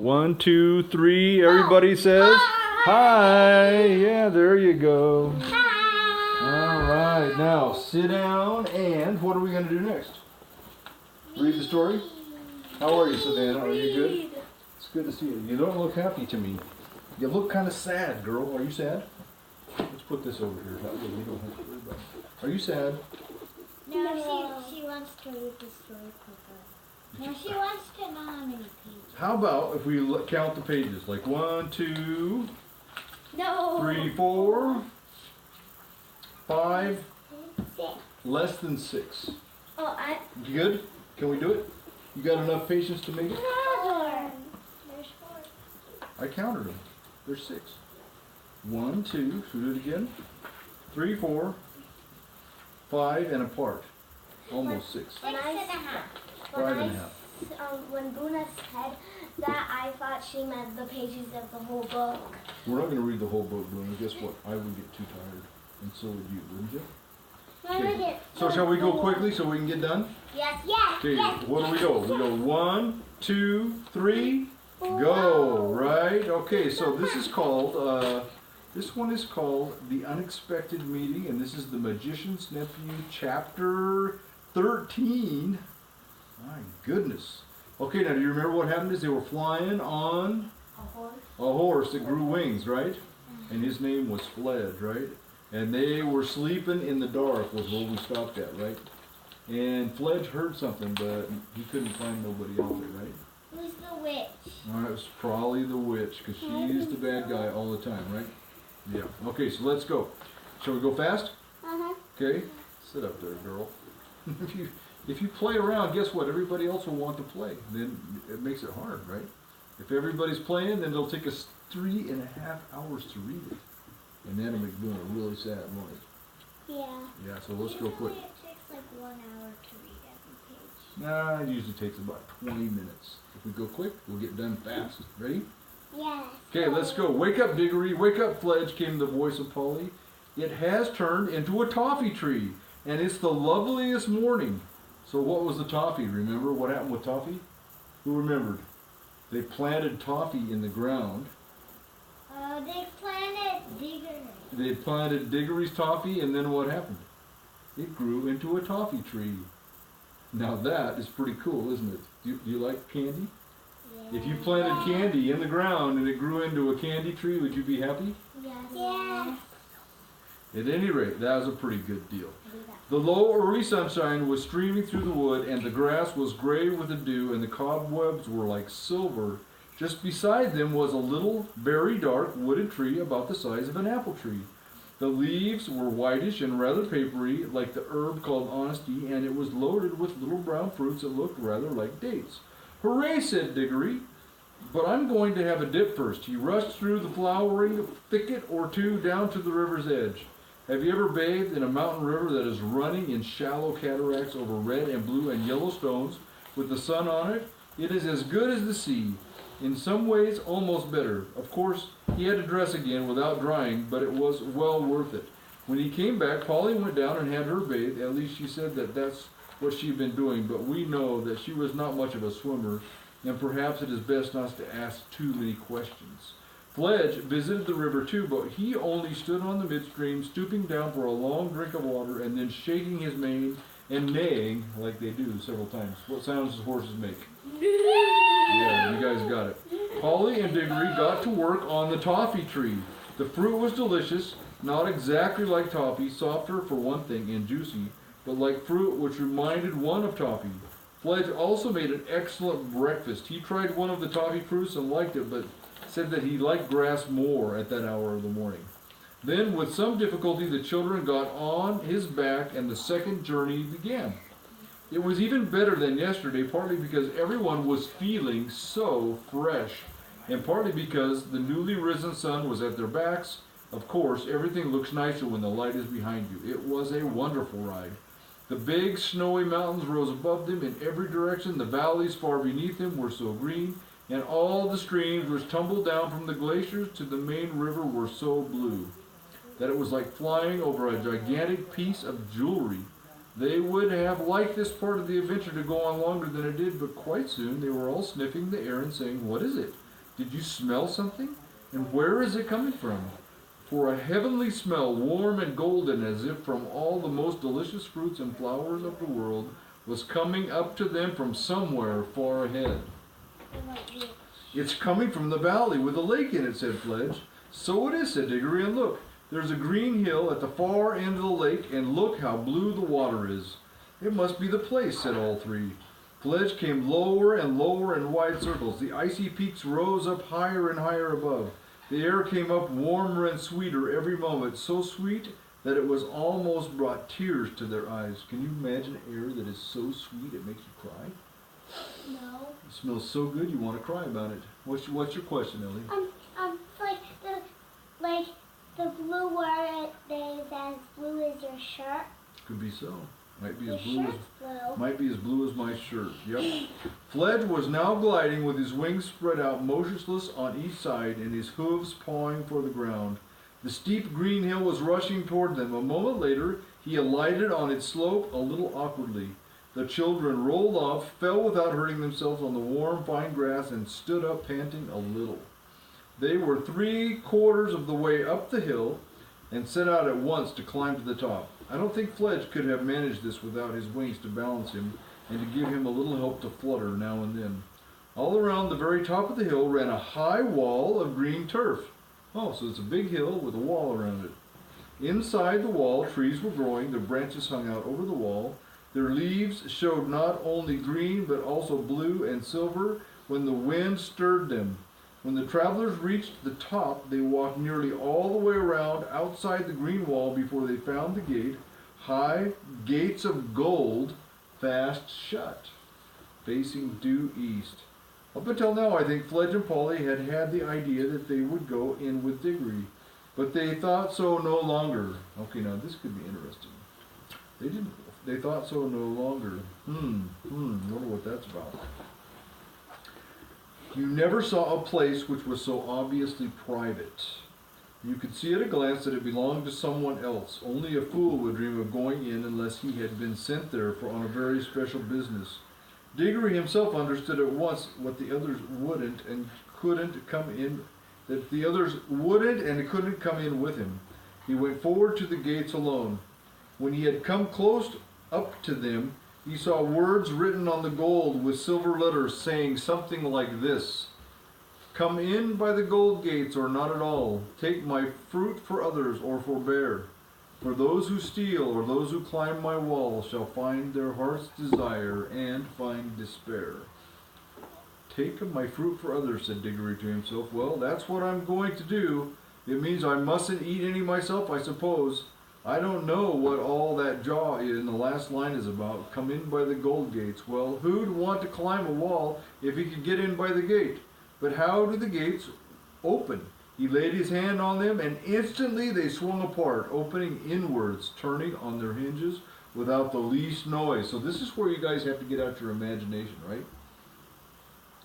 1, 2, 3. Everybody says hi. Yeah, there you go. All right, now sit down, and what are we going to do next? Read the story? How are you, Savannah? Are you good? It's good to see you. You don't look happy to me. You look kind of sad, girl. Are you sad? Let's put this over here. That way we don't have to worry about it. Are you sad? No, she wants to read the story quicker. No, she wants to know how many pages. How about if we count the pages? Like 1, 2, 3, 4, 5, 6. less than 6. Oh, You good? Can we do it? You got enough patience to make it? 4. There's 4. I counted them. There's 6. 1, 2, should we do it again? 3, 4, 5, and apart. Almost 6. 6 and a half. 5 and a half. When Buna said that, I thought she meant the pages of the whole book. We're not going to read the whole book, Bruno. Guess what? I would get too tired. And so would you, wouldn't you? Okay. So shall we go quickly so we can get done? Yes, yes. Okay, yes. what do we go? We go 1, 2, 3, go, right? Okay, so this is called, this one is called The Unexpected Meeting, and this is the Magician's Nephew, chapter 13. My goodness. Okay, now do you remember what happened is they were flying on a horse that grew wings, right? And his name was Fledge, right? And they were sleeping in the dark was where we stopped at, right? And Fledge heard something, but he couldn't find nobody out there, right? Who's the witch? All right, it was probably the witch, because she's the bad guy all the time, right? Yeah. Okay, so let's go. Shall we go fast? Uh-huh. Okay. Sit up there, girl. If you play around, guess what? Everybody else will want to play. Then it makes it hard, right? If everybody's playing, then it'll take us 3.5 hours to read it. And then it'll make doing a really sad noise. Yeah. Yeah, so let's go quick. It takes like 1 hour to read every page. Nah, it usually takes about 20 minutes. If we go quick, we'll get done fast. Ready? Yes. Okay, let's go. Wake up, Diggory. Wake up, Fledge, came the voice of Polly. It has turned into a toffee tree, and it's the loveliest morning. So what was the toffee? Remember what happened with toffee? Who remembered? They planted toffee in the ground. They planted Diggory. They planted Diggory's toffee, and then what happened? It grew into a toffee tree. Now that is pretty cool, isn't it? Do you like candy? Yeah. If you planted candy in the ground and it grew into a candy tree, would you be happy? Yes. Yes. At any rate, that was a pretty good deal. The low early sunshine was streaming through the wood, and the grass was gray with the dew, and the cobwebs were like silver. Just beside them was a little, very dark wooded tree about the size of an apple tree. The leaves were whitish and rather papery, like the herb called honesty, and it was loaded with little brown fruits that looked rather like dates. "Hooray," said Diggory, "but I'm going to have a dip first." He rushed through the flowering thicket or two down to the river's edge. Have you ever bathed in a mountain river that is running in shallow cataracts over red and blue and yellow stones with the sun on it? It is as good as the sea. In some ways, almost better. Of course, he had to dress again without drying, but it was well worth it. When he came back, Polly went down and had her bathed. At least she said that that's what she'd been doing, but we know that she was not much of a swimmer, and perhaps it is best not to ask too many questions. Fledge visited the river too, but he only stood on the midstream, stooping down for a long drink of water, and then shaking his mane and neighing like they do several times. What sounds does horses make? Yeah, you guys got it. Polly and Diggory got to work on the toffee tree. The fruit was delicious, not exactly like toffee, softer for one thing and juicy, but like fruit which reminded one of toffee. Fledge also made an excellent breakfast. He tried one of the toffee fruits and liked it, but said that he liked grass more at that hour of the morning. Then, with some difficulty, the children got on his back and the second journey began. It was even better than yesterday, partly because everyone was feeling so fresh, and partly because the newly risen sun was at their backs. Of course, everything looks nicer when the light is behind you. It was a wonderful ride. The big, snowy mountains rose above them in every direction. The valleys far beneath them were so green, and all the streams which tumbled down from the glaciers to the main river were so blue that it was like flying over a gigantic piece of jewelry. They would have liked this part of the adventure to go on longer than it did, but quite soon they were all sniffing the air and saying, "What is it? Did you smell something? And where is it coming from? For a heavenly smell, warm and golden, as if from all the most delicious fruits and flowers of the world, was coming up to them from somewhere far ahead. It's coming from the valley with a lake in it, said Fledge. So it is, said Diggory, and look, there's a green hill at the far end of the lake, and look how blue the water is. It must be the place, said all three. Fledge came lower and lower in wide circles. The icy peaks rose up higher and higher above. The air came up warmer and sweeter every moment, so sweet that it was almost brought tears to their eyes. Can you imagine air that is so sweet it makes you cry? No. It smells so good you want to cry about it. What's your question, Ellie? Like the blue water is as blue as your shirt. Could be so. Might be Your as blue as shirt's blue. might be as blue as my shirt. Yep. Fledge was now gliding with his wings spread out motionless on each side and his hooves pawing for the ground. The steep green hill was rushing toward them. A moment later, he alighted on its slope a little awkwardly. The children rolled off, fell without hurting themselves on the warm, fine grass, and stood up panting a little. They were 3/4 of the way up the hill and set out at once to climb to the top. I don't think Fledge could have managed this without his wings to balance him and to give him a little help to flutter now and then. All around the very top of the hill ran a high wall of green turf. Oh, so it's a big hill with a wall around it. Inside the wall, trees were growing, their branches hung out over the wall. Their leaves showed not only green but also blue and silver when the wind stirred them. When the travelers reached the top, they walked nearly all the way around outside the green wall before they found the gate, high gates of gold, fast shut, facing due east. Up until now, I think Fledge and Polly had had the idea that they would go in with Diggory, but they thought so no longer. Okay, now this could be interesting. They thought so no longer. Wonder what that's about. You never saw a place which was so obviously private. You could see at a glance that it belonged to someone else. Only a fool would dream of going in unless he had been sent there on a very special business. Diggory himself understood at once what the others wouldn't and couldn't come in, that the others wouldn't and couldn't come in with him. He went forward to the gates alone. When he had come close up to them, he saw words written on the gold with silver letters saying something like this: "Come in by the gold gates or not at all. Take my fruit for others or forbear. For those who steal or those who climb my wall shall find their heart's desire and find despair." Take my fruit for others, said Diggory to himself. Well, that's what I'm going to do. It means I mustn't eat any myself, I suppose. I don't know what all that jaw in the last line is about. Come in by the gold gates. Well, who'd want to climb a wall if he could get in by the gate? But how do the gates open? He laid his hand on them, and instantly they swung apart, opening inwards, turning on their hinges without the least noise. So this is where you guys have to get out your imagination, right?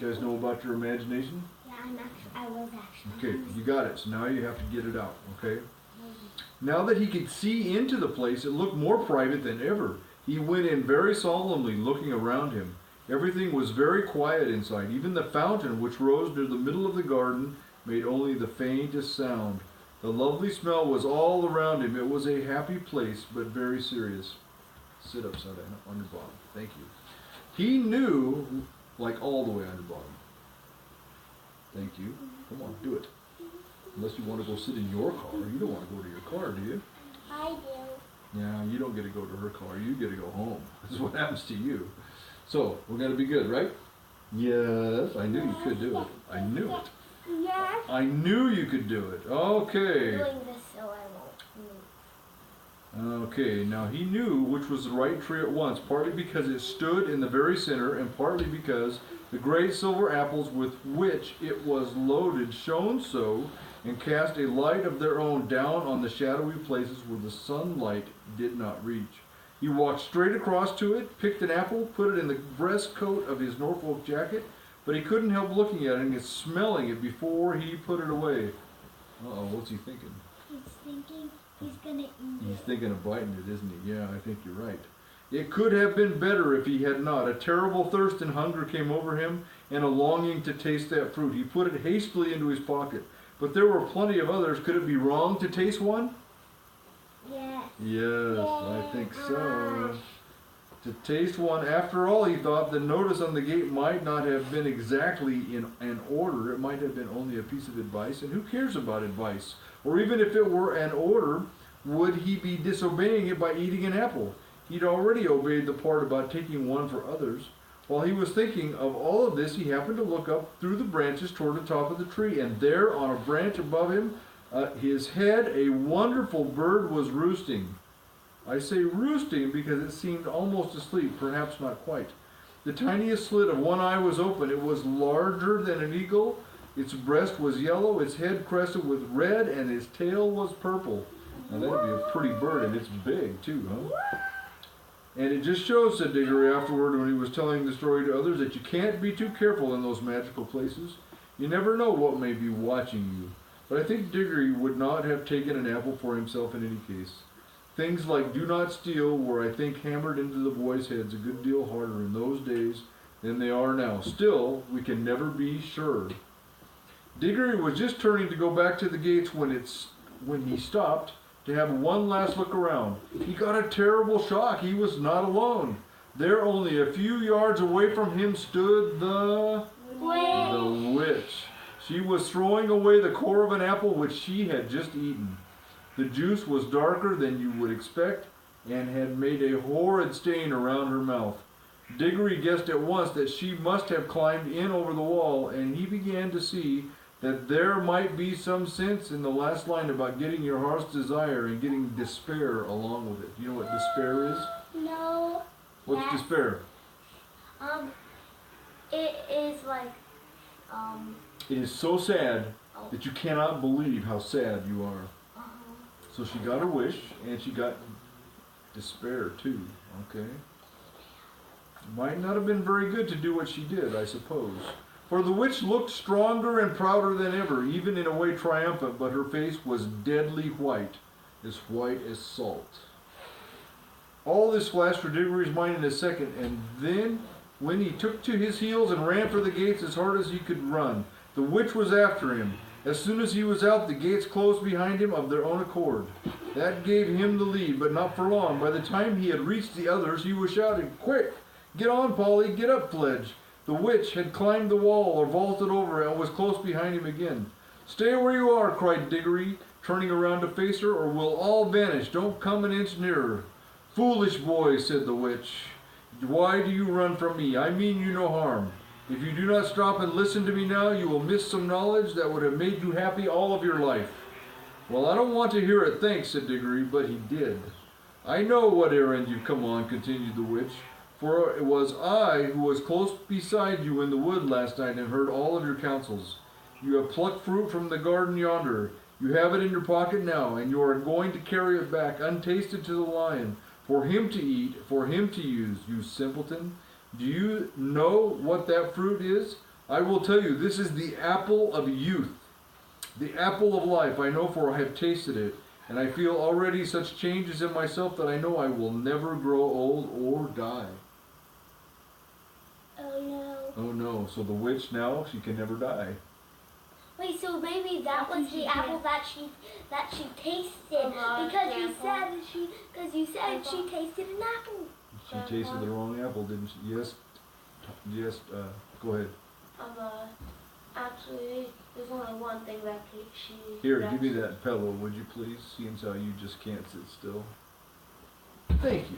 You guys know about your imagination? Yeah, I was actually. Okay, you got it. So now you have to get it out, okay? Now that he could see into the place, it looked more private than ever. He went in very solemnly, looking around him. Everything was very quiet inside. Even the fountain, which rose near the middle of the garden, made only the faintest sound. The lovely smell was all around him. It was a happy place, but very serious. Sit upside down on your bottom. Thank you. He knew, like all the way on your bottom. Thank you. Come on, do it. Unless you want to go sit in your car. You don't want to go to your car, do you? I do. Yeah, you don't get to go to her car. You get to go home. This is what happens to you. So, we're going to be good, right? Yes, I knew you could do it. I knew it. Yes. I knew you could do it. Okay. I'm doing this so I won't move. Okay, now he knew which was the right tree at once, partly because it stood in the very center, and partly because the great silver apples with which it was loaded shone so and cast a light of their own down on the shadowy places where the sunlight did not reach. He walked straight across to it, picked an apple, put it in the breast coat of his Norfolk jacket, but he couldn't help looking at it and smelling it before he put it away. Uh-oh, what's he thinking? He's thinking he's gonna eat it. He's thinking of biting it, isn't he? Yeah, I think you're right. It could have been better if he had not. A terrible thirst and hunger came over him, and a longing to taste that fruit. He put it hastily into his pocket. But there were plenty of others. Could it be wrong to taste one? Yes. Yes, I think so. To taste one. After all, he thought, the notice on the gate might not have been exactly in an order. It might have been only a piece of advice. And who cares about advice? Or even if it were an order, would he be disobeying it by eating an apple? He'd already obeyed the part about taking one for others. While he was thinking of all of this, he happened to look up through the branches toward the top of the tree, and there, on a branch above him, his head, a wonderful bird was roosting. I say roosting because it seemed almost asleep, perhaps not quite. The tiniest slit of one eye was open. It was larger than an eagle. Its breast was yellow, its head crested with red, and its tail was purple. Now that'd be a pretty bird, and it's big too, huh? And it just shows, said Diggory afterward when he was telling the story to others, that you can't be too careful in those magical places. You never know what may be watching you. But I think Diggory would not have taken an apple for himself in any case. Things like do not steal were, I think, hammered into the boys' heads a good deal harder in those days than they are now. Still, we can never be sure. Diggory was just turning to go back to the gates when he stopped to have one last look around. He got a terrible shock. He was not alone. There, only a few yards away from him, stood the witch. She was throwing away the core of an apple which she had just eaten. The juice was darker than you would expect and had made a horrid stain around her mouth. Diggory guessed at once that she must have climbed in over the wall, and he began to see that there might be some sense in the last line about getting your heart's desire and getting despair along with it. You know what despair is? No. What's despair? It is like, It is so sad that you cannot believe how sad you are. So she got her wish, and she got despair too, okay? Might not have been very good to do what she did, I suppose. For the witch looked stronger and prouder than ever, even in a way triumphant, but her face was deadly white as salt. All this flashed through Diggory's mind in a second, and then, when he took to his heels and ran for the gates as hard as he could run, the witch was after him. As soon as he was out, the gates closed behind him of their own accord. That gave him the lead, but not for long. By the time he had reached the others, he was shouting, "Quick! Get on, Polly! Get up, Fledge!" The witch had climbed the wall or vaulted over and was close behind him again. "Stay where you are," cried Diggory, turning around to face her, "or we'll all vanish. Don't come an inch nearer." "Foolish boy," said the witch. "Why do you run from me? I mean you no harm. If you do not stop and listen to me now, you will miss some knowledge that would have made you happy all of your life." "Well, I don't want to hear it, thanks," said Diggory, but he did. "I know what errand you've come on," continued the witch, "for it was I who was close beside you in the wood last night and heard all of your counsels. You have plucked fruit from the garden yonder. You have it in your pocket now, and you are going to carry it back untasted to the lion, for him to eat, for him to use, you simpleton. Do you know what that fruit is? I will tell you, this is the apple of youth, the apple of life. I know, for I have tasted it, and I feel already such changes in myself that I know I will never grow old or die." Oh no. Oh no, so the witch now, she can never die. wait, so maybe that was the apple that she tasted, because you said she tasted an apple. She tasted the wrong apple, didn't she? Yes, go ahead. Actually, there's only one thing that she... Here, give me that pillow, would you please? Seeing how you just can't sit still. Thank you.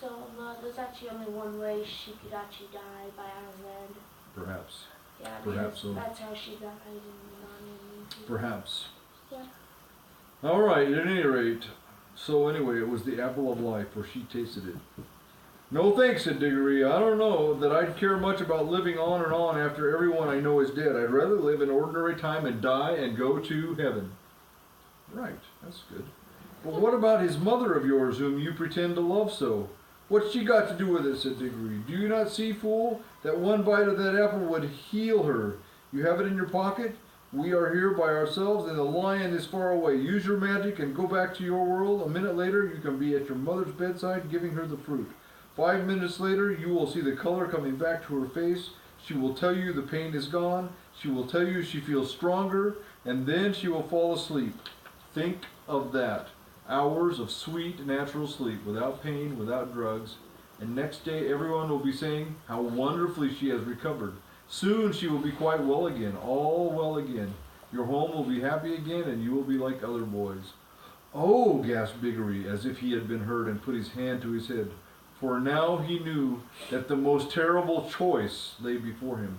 So, there's actually only one way she could actually die by our hand. Perhaps. Yeah, Perhaps so. that's how she died in Perhaps. Yeah. All right, at any rate. So anyway, it was the apple of life, for she tasted it. "No thanks," said Diggory. "I don't know that I'd care much about living on and on after everyone I know is dead. I'd rather live in ordinary time and die and go to heaven." Right, that's good. "But what about his mother of yours, whom you pretend to love so? What's she got to do with it?" said Diggory. "Do you not see, fool, that one bite of that apple would heal her? You have it in your pocket. We are here by ourselves, and the lion is far away. Use your magic and go back to your world. A minute later, you can be at your mother's bedside giving her the fruit. 5 minutes later, you will see the color coming back to her face. She will tell you the pain is gone. She will tell you she feels stronger, and then she will fall asleep. Think of that. Hours of sweet, natural sleep, without pain, without drugs. And next day everyone will be saying how wonderfully she has recovered. Soon she will be quite well again, all well again. Your home will be happy again, and you will be like other boys. Oh, gasped Diggory, as if he had been hurt, and put his hand to his head. For now he knew that the most terrible choice lay before him.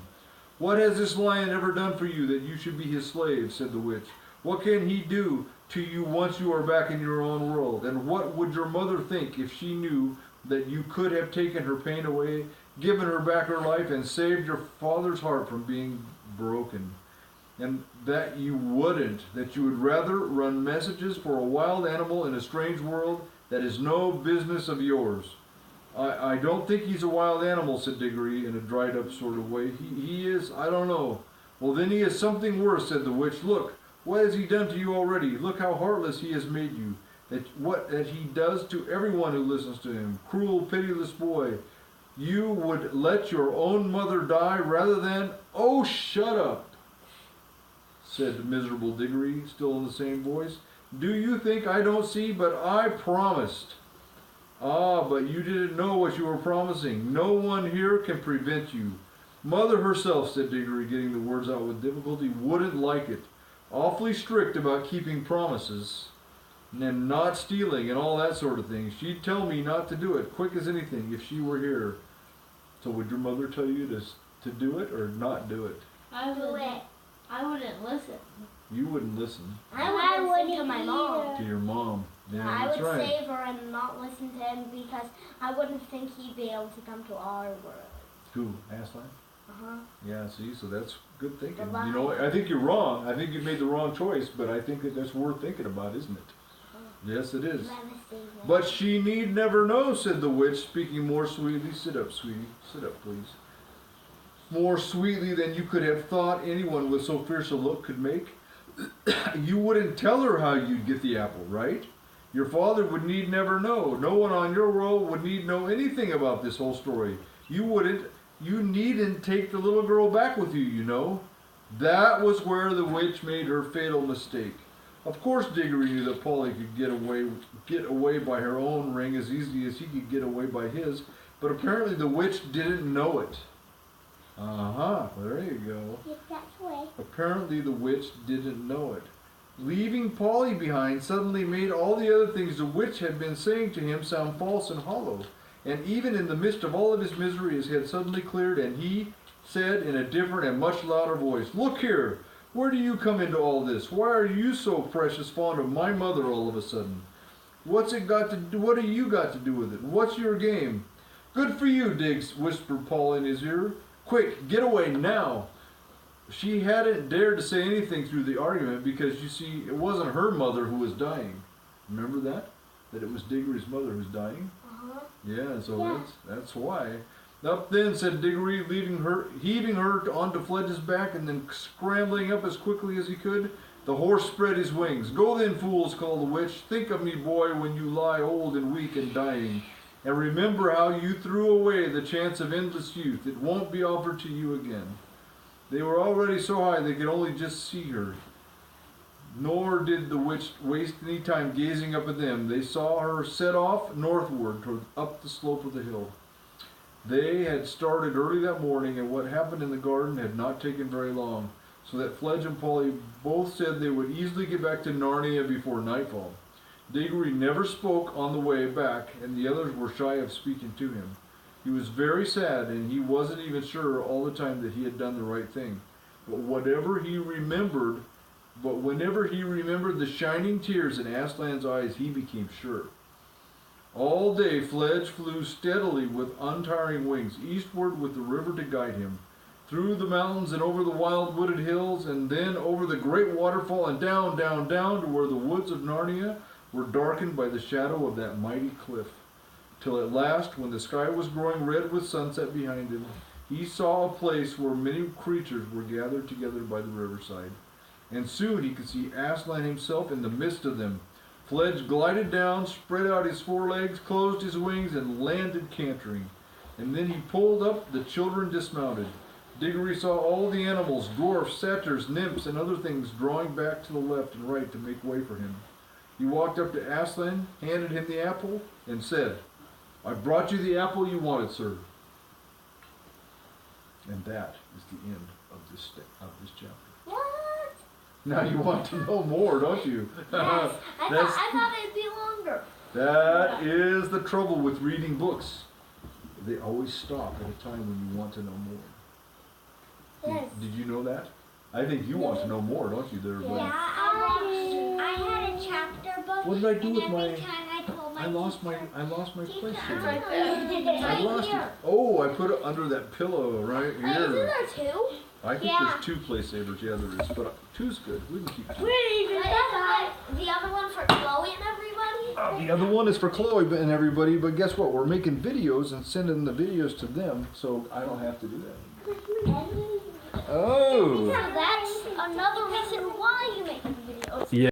What has this lion ever done for you that you should be his slave? Said the witch. What can he do to you once you are back in your own world? And what would your mother think if she knew that you could have taken her pain away, given her back her life, and saved your father's heart from being broken? And that you wouldn't, that you would rather run messages for a wild animal in a strange world that is no business of yours. I don't think he's a wild animal, said Diggory in a dried up sort of way. He is, I don't know. Well, then he is something worse, said the witch. Look, what has he done to you already? Look how heartless he has made you. That he does to everyone who listens to him. Cruel, pitiless boy. You would let your own mother die rather than... Oh, shut up, said miserable Diggory, still in the same voice. Do you think I don't see? But I promised. Ah, but you didn't know what you were promising. No one here can prevent you. Mother herself, said Diggory, getting the words out with difficulty, wouldn't like it. Awfully strict about keeping promises and not stealing and all that sort of thing. She'd tell me not to do it, quick as anything, if she were here. So would your mother tell you to do it or not do it? I wouldn't listen. You wouldn't listen. I would listen to my mom. To your mom. Yeah, I that's would right. save her and not listen to him because I wouldn't think he'd be able to come to our world. Who? Aslan? Uh-huh. Yeah, see, so that's good thinking. Bye-bye. You know, I think you're wrong. I think you made the wrong choice, but I think that's worth thinking about, isn't it? Yes, it is. But she need never know, said the witch, speaking more sweetly. Sit up, sweetie. Sit up, please. More sweetly than you could have thought anyone with so fierce a look could make. You wouldn't tell her how you'd get the apple, right? Your father would need never know. No one on your world would need know anything about this whole story. You wouldn't. You needn't take the little girl back with you, you know. That was where the witch made her fatal mistake. Of course Diggory knew that Polly could get away by her own ring as easily as he could get away by his, but apparently the witch didn't know it. Uh-huh, there you go. Yes, that's way. Apparently the witch didn't know it. Leaving Polly behind suddenly made all the other things the witch had been saying to him sound false and hollow. And even in the midst of all of his misery, his head suddenly cleared, and he said in a different and much louder voice, Look here, where do you come into all this? Why are you so precious fond of my mother all of a sudden? What have you got to do with it? What's your game? Good for you, Diggs, whispered Paul in his ear. Quick, get away now. She hadn't dared to say anything through the argument because, you see, it wasn't her mother who was dying. Remember that? That it was Diggory's mother who was dying? Yeah, so that's why. Up then, said Diggory, heaving her onto Fledge's back and then scrambling up as quickly as he could. The horse spread his wings. Go then, fools, called the witch. Think of me, boy, when you lie old and weak and dying. And remember how you threw away the chance of endless youth. It won't be offered to you again. They were already so high they could only just see her. Nor did the witch waste any time gazing up at them. They saw her set off northward up the slope of the hill. They had started early that morning, and what happened in the garden had not taken very long, so that Fledge and Polly both said they would easily get back to Narnia before nightfall. Diggory never spoke on the way back, and the others were shy of speaking to him. He was very sad, and he wasn't even sure all the time that he had done the right thing. But whenever he remembered the shining tears in Aslan's eyes, he became sure. All day Fledge flew steadily with untiring wings, eastward with the river to guide him, through the mountains and over the wild wooded hills, and then over the great waterfall and down, down, down to where the woods of Narnia were darkened by the shadow of that mighty cliff, till at last, when the sky was growing red with sunset behind him, he saw a place where many creatures were gathered together by the riverside. And soon he could see Aslan himself in the midst of them. Fledge glided down, spread out his forelegs, closed his wings, and landed cantering. And then he pulled up, the children dismounted. Diggory saw all the animals, dwarfs, satyrs, nymphs, and other things drawing back to the left and right to make way for him. He walked up to Aslan, handed him the apple, and said, "I brought you the apple you wanted, sir." And that is the end of this chapter. What? Now you want to know more, don't you? Yes. I thought it'd be longer. That is the trouble with reading books. They always stop at a time when you want to know more. Yes. Did you know that? I think you want to know more, don't you, there, buddy? Yeah, I had a chapter book. What did I do with and my? every time I told my I lost my teacher, place it's here. right there. I lost it. Oh, I put it under that pillow right Wait, isn't here. there two? I think Yeah. there's 2 place savers. Yeah, there is. But 2's good. We can keep 2. The other one for Chloe and everybody? The other one is for Chloe and everybody. But guess what? We're making videos and sending the videos to them, so I don't have to do that. So Oh. that's another reason why you make